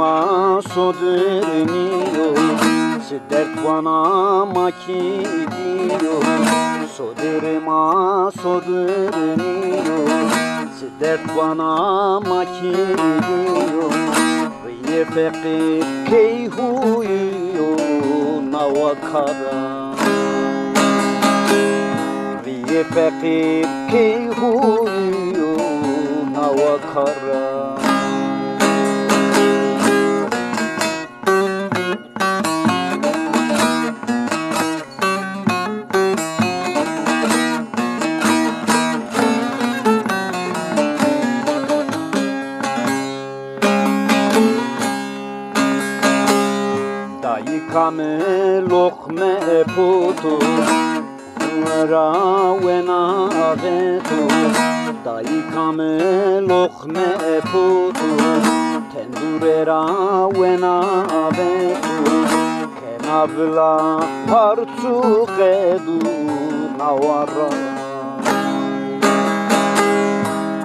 ma sodenio, se dert bana makidio, sodere ma sodenio, se dert bana makidio, ve fekir keyhuyo nawakara, ve fekir keyhuyo nawakara. Kame lokme putu Rawena avetu Dai kame lokme putu Tendure rawena avetu Kenabla partu kedu nawara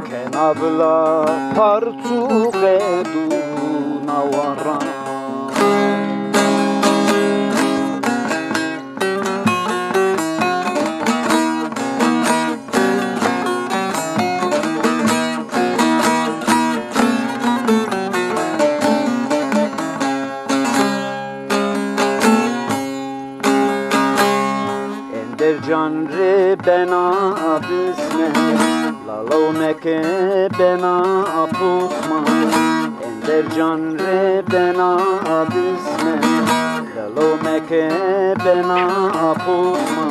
Kenabla partu kedu nawara Canre bena bisme Lalo meke bena pusma Ender canre bena bisme Lalo meke bena pusma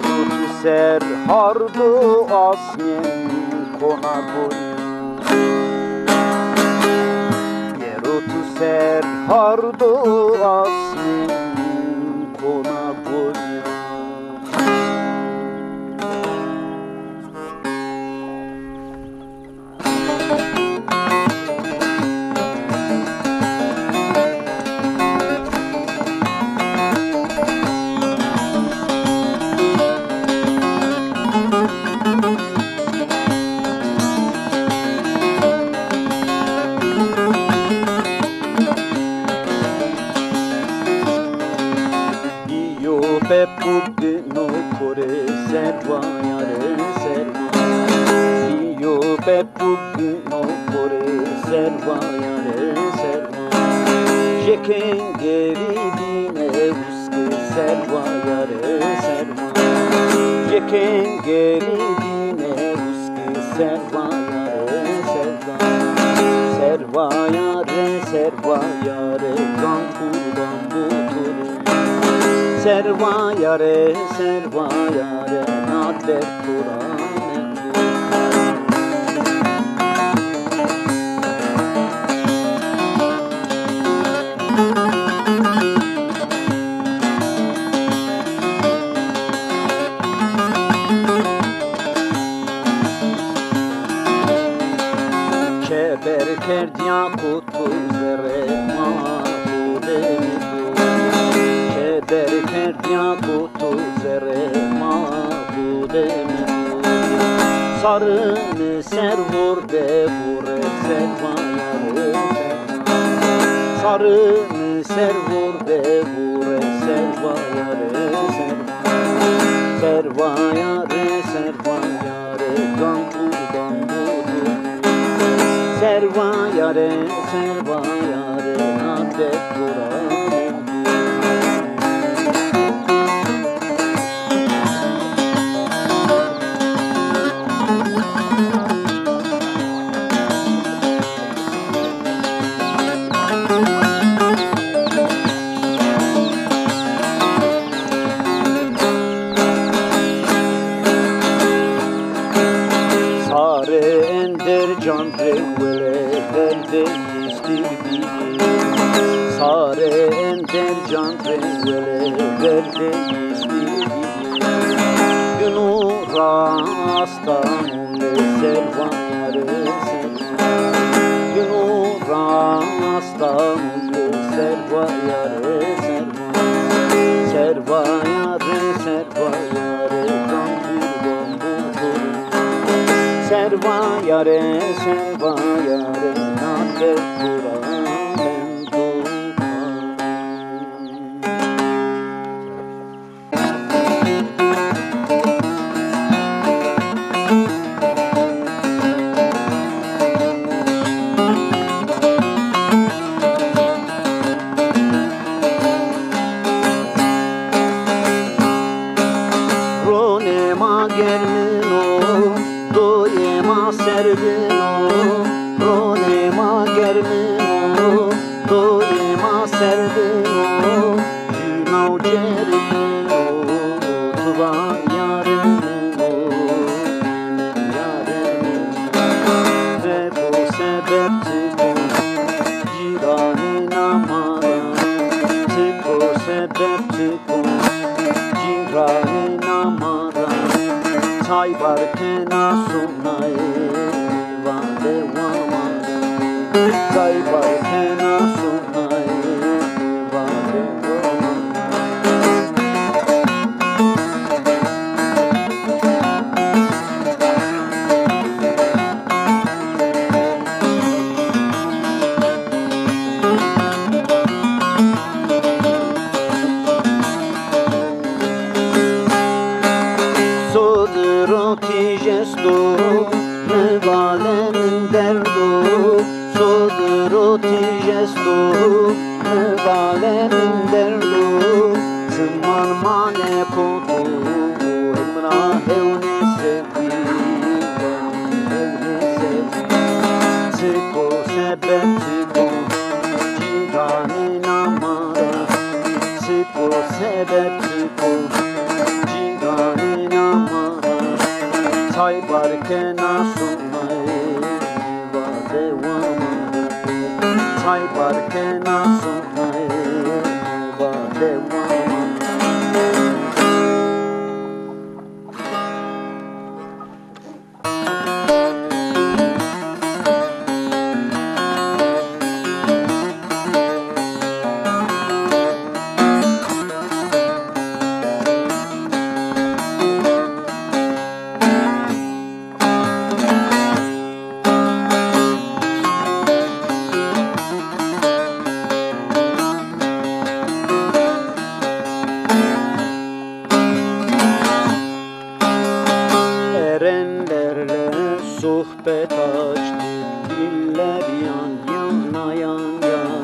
Rutu ser hardu asmen kona boyu Yerutu ser hardu asmen kona boyu Pepugno kore serva yare serva Io pepugno kore serva yare serva Jekengeri dine uske serva yare serva Jekengeri dine uske serva yare serva Serva yare kankudan buturu Serva yare nader Kur'an Keber kerdya kutu zere mahudemidu Keber kerdya kutu zere mahudemidu Sarını servur de vure serva yare Sarını servur de vure serva yare Serva yare gankudan budu Serva yare nadet Kur'an Canre vele velde istirdi Sare ender canre vele velde istirdi Günura astanunde serva yare Günura astanunde serva yare Serva yare kankurdan budur Serva yare nader Kur'an Say barkena sunay vade Sodroti gesto ne valen derdo Sodroti gesto ne valen derdo Zaman mane kotu emra hevne sevi hevne sevi Siko sebep siko cigane namara Siko sebep siko cigane namara Say barkena sunay vade wamara Say barkena sunay vade wamara Erenlerle sohbet açtık diller yan yana yan yan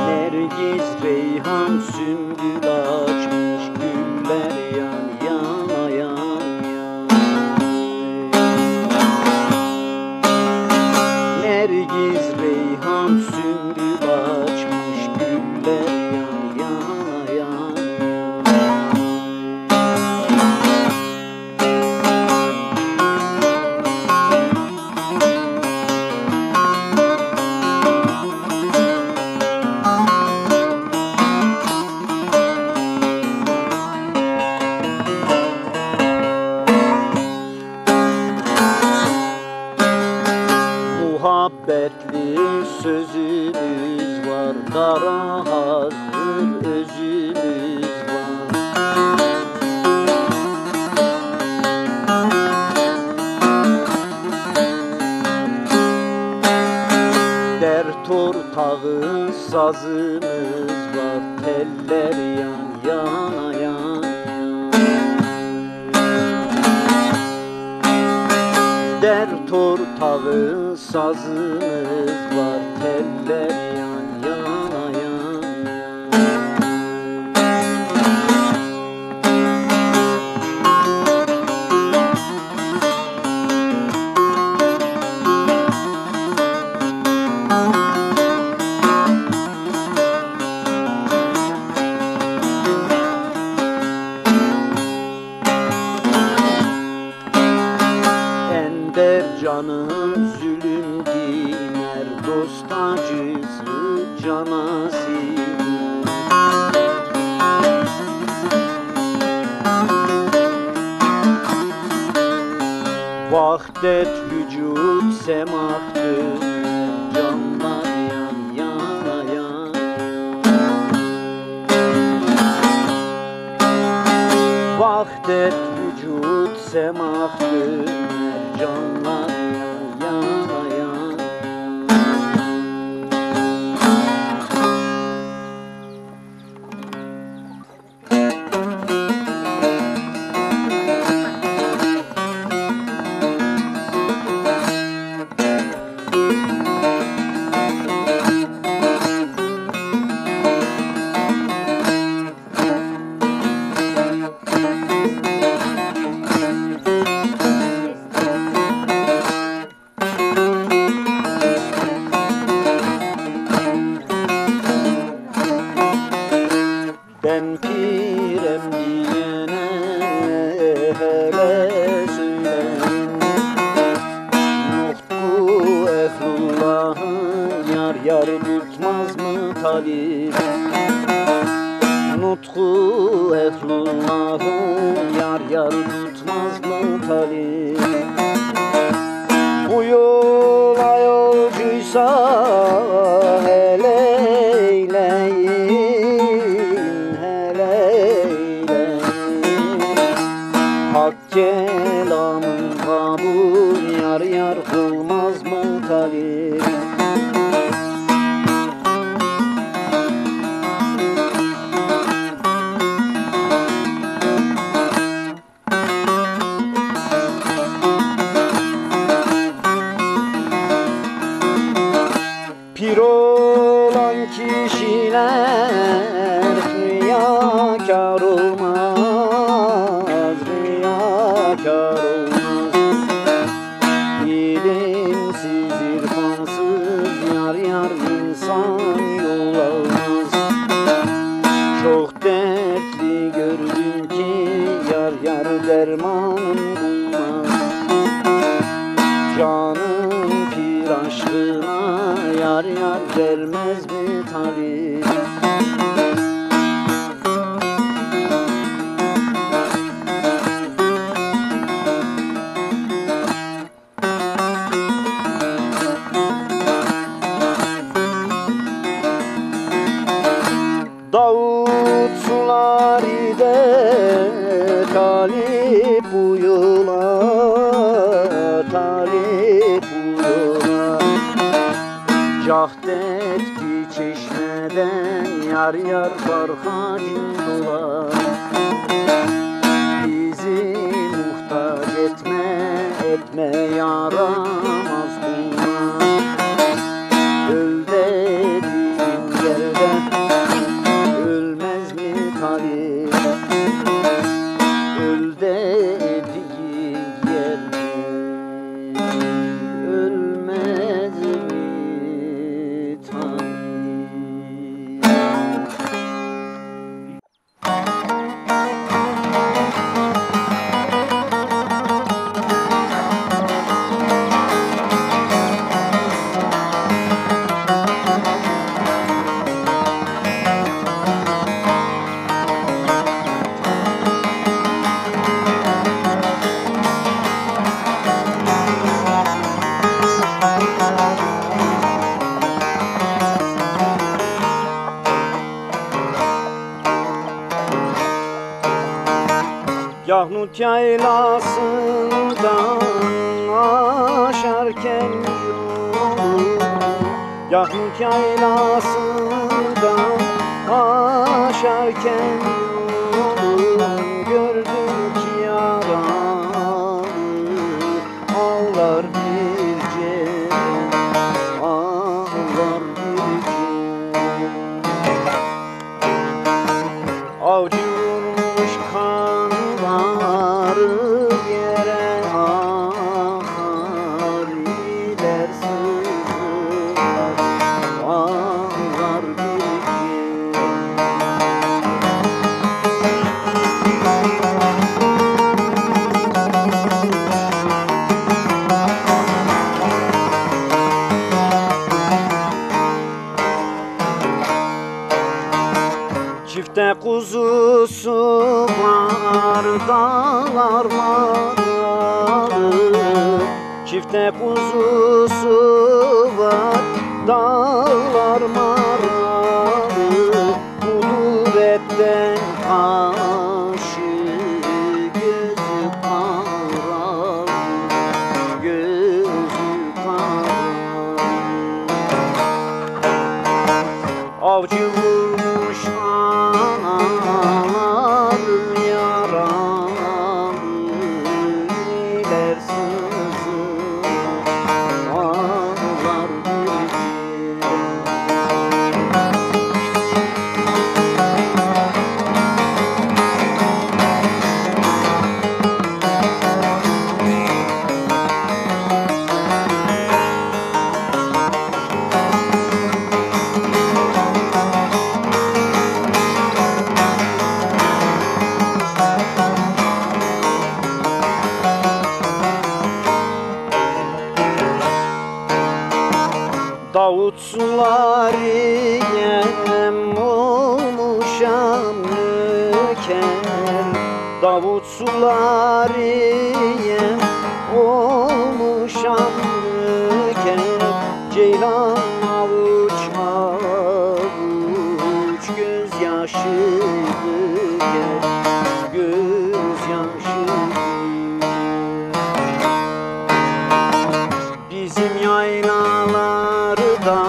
Nergis reyhan sümbül açmış güller yan yana yan yan Nergis reyhan sümbül açmış güller yan yana yan Muhabbetli sözümüz var, dara hazır özümüz var. Dert ortağı sazımız var, teller yan yana yan Dert ortağı sazımız var, teller yan yana yan Ender canı zulüm diner, dost acısı cana siner. Vahdet vücut semaktır, canlar yan yana yan Vahdet vücut semaktır, canlar yan yana yan Ben pirem diyene hele söyleyin Nutku ehlullahı yar yar tutmaz mı talip Nutku tutku ehlullahı, yar yar tutmaz mı talih? Bu yola yolcuysa hele eyleyin, hele eyleyin. Hak kelamın kabul, yar yar kılmaz mı talih? Pir olan kişiler riyakâr olmaz, riyakâr olmaz. İlimsiz, irfansız, yar yar insan yol almaz. Çok dertli gördüm ki yar yar derman bulmaz. Canım pir aşkına yar yar vermez mi talih? Davut sularide talip bu yola, talip bu yola. Cahdet ki çeşmeden yar yar farkacın dolar. Bizi muhtaç etme yaramaz bunlar. Öl dediğin yerde ölmez mi talih? Öl dediğin yerde ölmez mi talih? Yahnut yaylasından aşarken yolu, Yahnut yaylasından aşarken yolu, gördüm ki yaralı ağlar bir ceren, ağlar bir ceren. Avcı vurmuş kanları yere akar, gider sızlar, ağlar bir çifte kuzusu var dağlar maralı, çifte kuzusu var dağlar maralı. Budur etten kaşı gözü karalı, gözü karalı. Avcı vurmuş analar yaralı, gider sızır ağlar bir ceren. diken Davut sularıyım olmuşam diken Ceylan avuç avuç gözyaşı diken gözyaşı bizim yaylalarda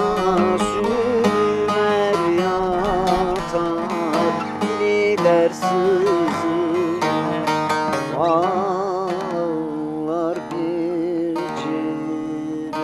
sürüler yatar iniler sızır ağlar bir ciğer.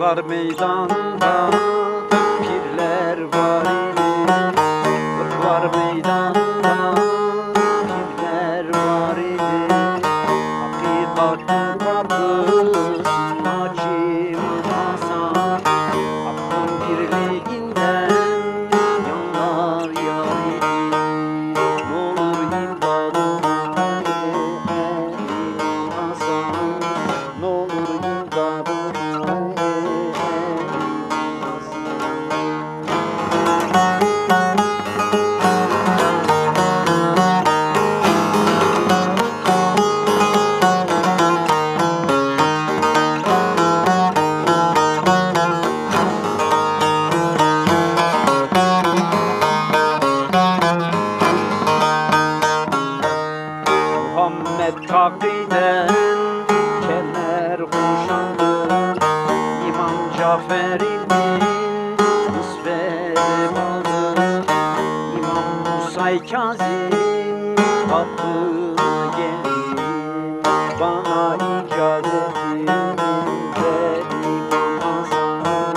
Kırklar meydanda pirler var idi Kırklar meydanda pirler var idi Hakikatin kapısın açayım Hasan Hakkın birliğinden yanlar yar idi N'olur imdadım Hasan N'olur imdadım Muhammed Takri'den keller kuşandı İmam Cafer'in kısmeti kaldı İmam Musa Kazim kapına gelin Bana icazetin verin Hasan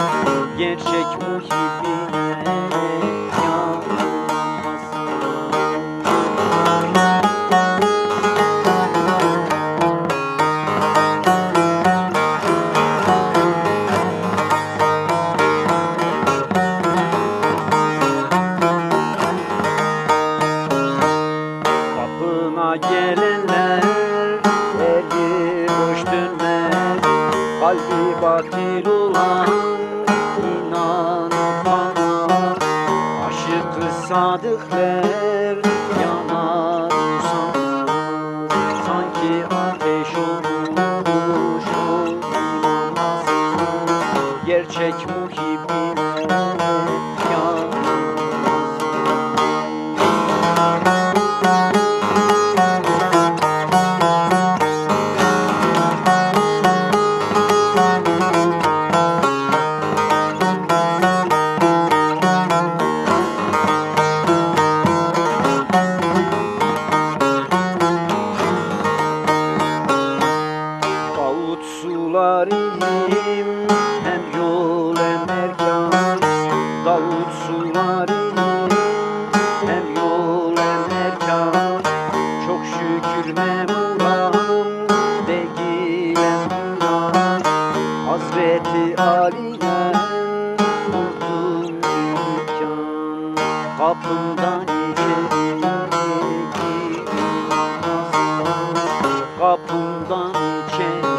Gerçek muhibbine gelenler eli boş dönmez kalbi batil olan inanıp bana aşık-ı sadıklar yanar usanmaz sanki ateş olmuş o İmam Hasan gerçek muhibbine sularıyım hem yol hem erkan Davut sularıyım hem yol hem erkan Çok şükür memuram değilim bundan Hazreti Ali'den buldum dükkan Kapımdan içeri girmez kapımdan içeri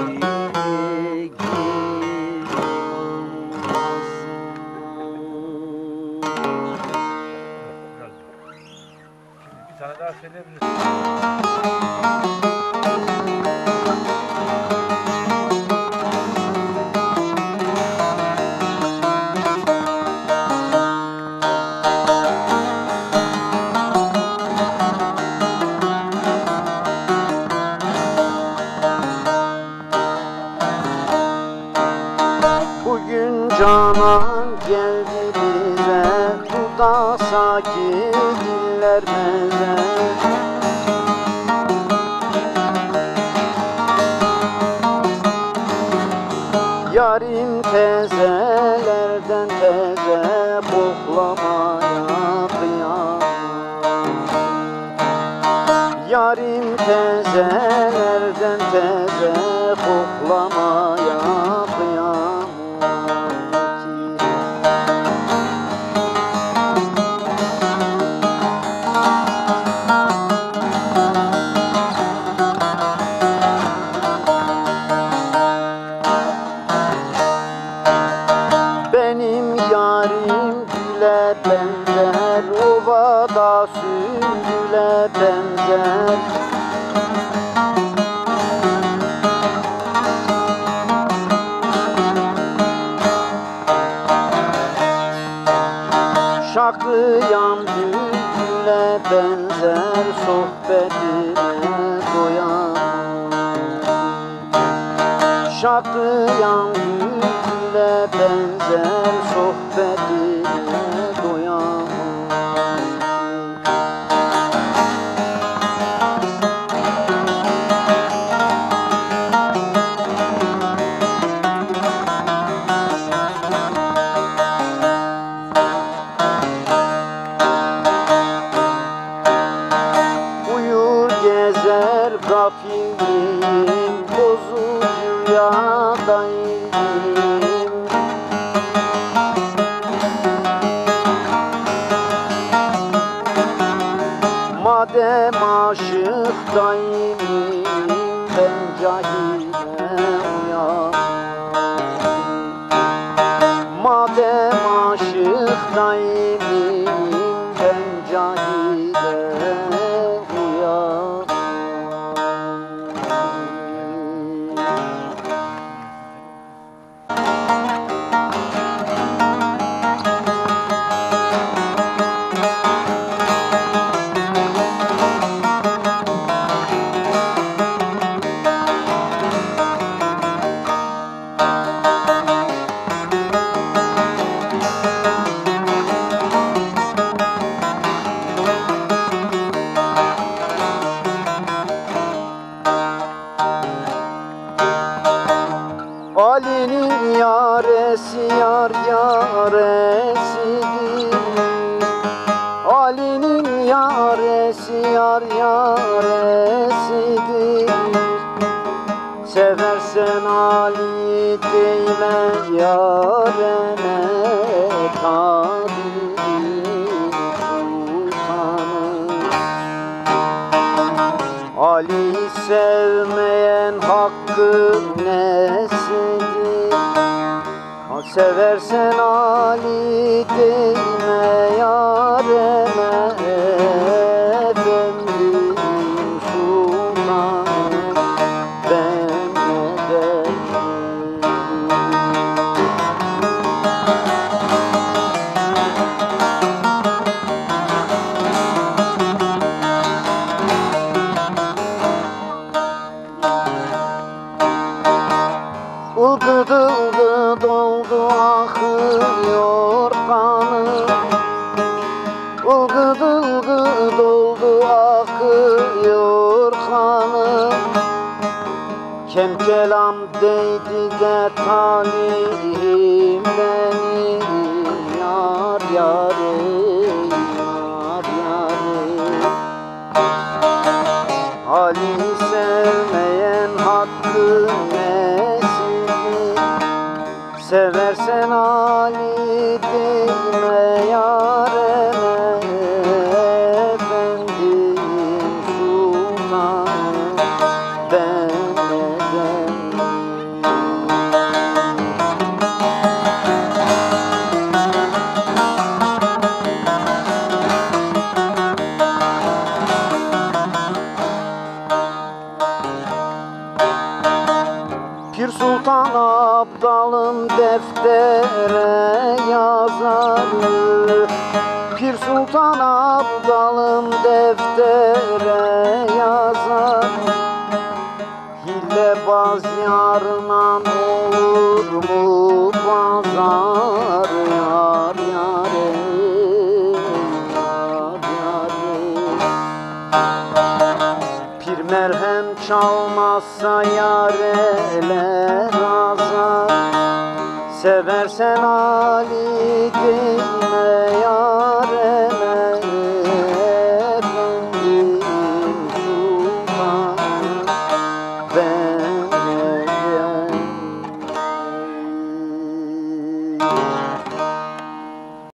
Bir tane daha söyleyebilirsin. Bugün canan geldi bize Duda sakin diller meze Yarim tezelerden teze koklamaya kıyam Yarim tezelerden teze koklamaya kıyamam ki. Benim yarim güle benzer, ovada sümbüle benzer. Şakıyan bülbüle benzer, sohbetine doyamam. Şakıyan bülbüle benzer, sohbetine doyamam. Gezer gafiliyim, bozucuya dayıyım. Madem aşık dayıyım, ben cahile uyandım. Madem aşık dayıyım, ben cahile uyandım. Ali'nin yaresi yar yaresidir. Ali'nin yaresi yar yaresidir. Seversen Ali değme yarene, tabi'in sultanı. Ali sevmeyen hakkı nesidir? Seversen Ali değme yareme, efendim sultanım ben ne derdim. Ilgıdı doldu akıyor kanım. Ilgıdı doldu akıyor kanım. Kemkelam değdi de talihim beni, yar yarim, yar yarim. Ali sevmeyen hakkı nesidir? Seversen Ali değme yareme, efendim sultanım ben ne derdim. Pir Sultan Abdal'ın deftere yazarı. Pir Sultan Abdal'ın deftere yazar. Hilebaz yarına olur mu pazar, yar yarim, yar yarim. Pir merhem çalmazsa yareler azar. Seversen Ali değme yar